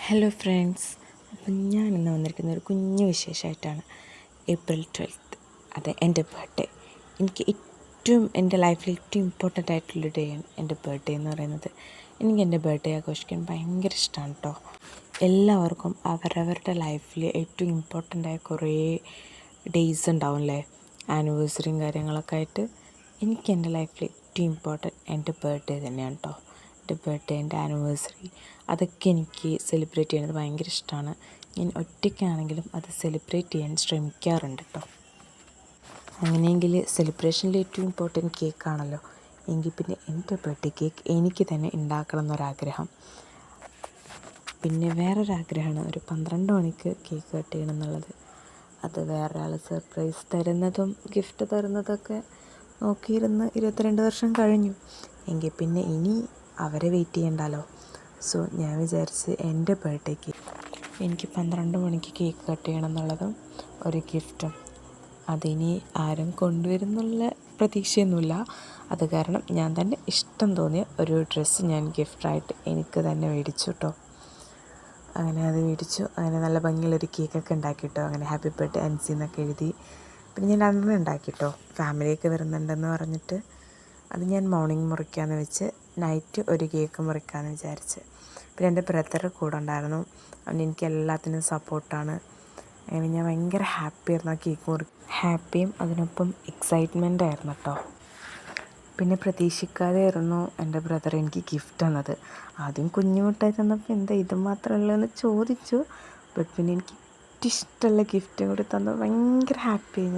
Hello friends, അപ്പം ഞാൻ ഇന്ന് വന്നിരിക്കുന്ന ഒരു കുഞ്ഞു വിശേഷമായിട്ടാണ്. April 12th, അത് എൻ്റെ ബർത്ത്ഡേ. എനിക്ക് എൻ്റെ ലൈഫിൽ ഏറ്റവും ഇമ്പോർട്ടൻ്റ് ആയിട്ടുള്ള ഡേ ആണ് എൻ്റെ ബർത്ത്ഡേ എന്ന് പറയുന്നത്. എനിക്ക് എൻ്റെ ബർത്ത്ഡേ ആഘോഷിക്കാൻ ഭയങ്കര ഇഷ്ടമാണ് കേട്ടോ. എല്ലാവർക്കും അവരവരുടെ ലൈഫിൽ ഏറ്റവും ഇമ്പോർട്ടൻ്റ് ആയ കുറേ ഡേയ്സ് ഉണ്ടാവും അല്ലേ, ആനിവേഴ്സറിയും കാര്യങ്ങളൊക്കെ ആയിട്ട്. എനിക്ക് എൻ്റെ ലൈഫിൽ ഏറ്റവും ഇമ്പോർട്ടൻ്റ് എൻ്റെ ബർത്ത്ഡേ തന്നെയാണ് കേട്ടോ. എൻ്റെ ബർത്ത്ഡേ, എൻ്റെ ആനിവേഴ്സറി, അതൊക്കെ എനിക്ക് സെലിബ്രേറ്റ് ചെയ്യുന്നത് ഭയങ്കര ഇഷ്ടമാണ്. ഞാൻ ഒറ്റയ്ക്കാണെങ്കിലും അത് സെലിബ്രേറ്റ് ചെയ്യാൻ ശ്രമിക്കാറുണ്ട് കേട്ടോ. അങ്ങനെയെങ്കിൽ സെലിബ്രേഷനിൽ ഏറ്റവും ഇമ്പോർട്ടൻറ്റ് കേക്കാണല്ലോ. എങ്കിൽ പിന്നെ എൻ്റെ ബർത്ത്ഡേ കേക്ക് എനിക്ക് തന്നെ ഉണ്ടാക്കണം എന്നൊരാഗ്രഹം. പിന്നെ വേറൊരാഗ്രഹമാണ് ഒരു 12 മണിക്ക് കേക്ക് കട്ട് ചെയ്യണം എന്നുള്ളത്. അത് വേറൊരാൾ സർപ്രൈസ് തരുന്നതും ഗിഫ്റ്റ് തരുന്നതൊക്കെ നോക്കിയിരുന്ന് 22 വർഷം കഴിഞ്ഞു. എങ്കിൽ പിന്നെ ഇനി അവരെ വെയിറ്റ് ചെയ്യണ്ടല്ലോ. സോ ഞാൻ വിചാരിച്ച് എൻ്റെ ബർത്ത്ഡേക്ക് എനിക്ക് 12 മണിക്ക് കേക്ക് കട്ട് ചെയ്യണം എന്നുള്ളതും ഒരു ഗിഫ്റ്റും. അതിനി ആരും കൊണ്ടുവരുന്നുള്ള പ്രതീക്ഷയൊന്നുമില്ല. അത് കാരണം ഞാൻ തന്നെ ഇഷ്ടം തോന്നിയ ഒരു ഡ്രസ്സ് ഞാൻ ഗിഫ്റ്റായിട്ട് എനിക്ക് തന്നെ മേടിച്ചു കേട്ടോ. അങ്ങനെ അത് മേടിച്ചു. അങ്ങനെ നല്ല ഭംഗിയുള്ളൊരു കേക്കൊക്കെ ഉണ്ടാക്കി കേട്ടോ. അങ്ങനെ ഹാപ്പി ബർത്ത്ഡേ അൻസി എന്നൊക്കെ എഴുതി. പിന്നെ ഞാൻ 2 ഉണ്ടാക്കി കേട്ടോ. ഫാമിലിയൊക്കെ വരുന്നുണ്ടെന്ന് പറഞ്ഞിട്ട് അത് ഞാൻ മോർണിംഗ് മുറിക്കാമെന്ന് വെച്ച് നൈറ്റ് ഒരു കേക്ക് മുറിക്കാമെന്ന് വിചാരിച്ച്. പിന്നെ എൻ്റെ ബ്രദർ കൂടെ ഉണ്ടായിരുന്നു. അവൻ എനിക്ക് എല്ലാത്തിനും സപ്പോർട്ടാണ്. അങ്ങനെ ഞാൻ ഭയങ്കര ഹാപ്പിയായിരുന്നു ആ കേക്ക് ഹാപ്പിയും അതിനൊപ്പം എക്സൈറ്റ്മെൻ്റ് ആയിരുന്നു കേട്ടോ. പിന്നെ പ്രതീക്ഷിക്കാതെയായിരുന്നു എൻ്റെ ബ്രദർ എനിക്ക് ഗിഫ്റ്റ് തന്നത്. ആദ്യം കുഞ്ഞു മിഠായി തന്നപ്പോൾ എന്താ ഇത് മാത്രമല്ല എന്ന് ചോദിച്ചു. ബട്ട് പിന്നെ എനിക്ക് ഏറ്റവും ഇഷ്ടമുള്ള ഗിഫ്റ്റും കൂടി തന്നത് ഭയങ്കര ഹാപ്പിയായി ഞാൻ.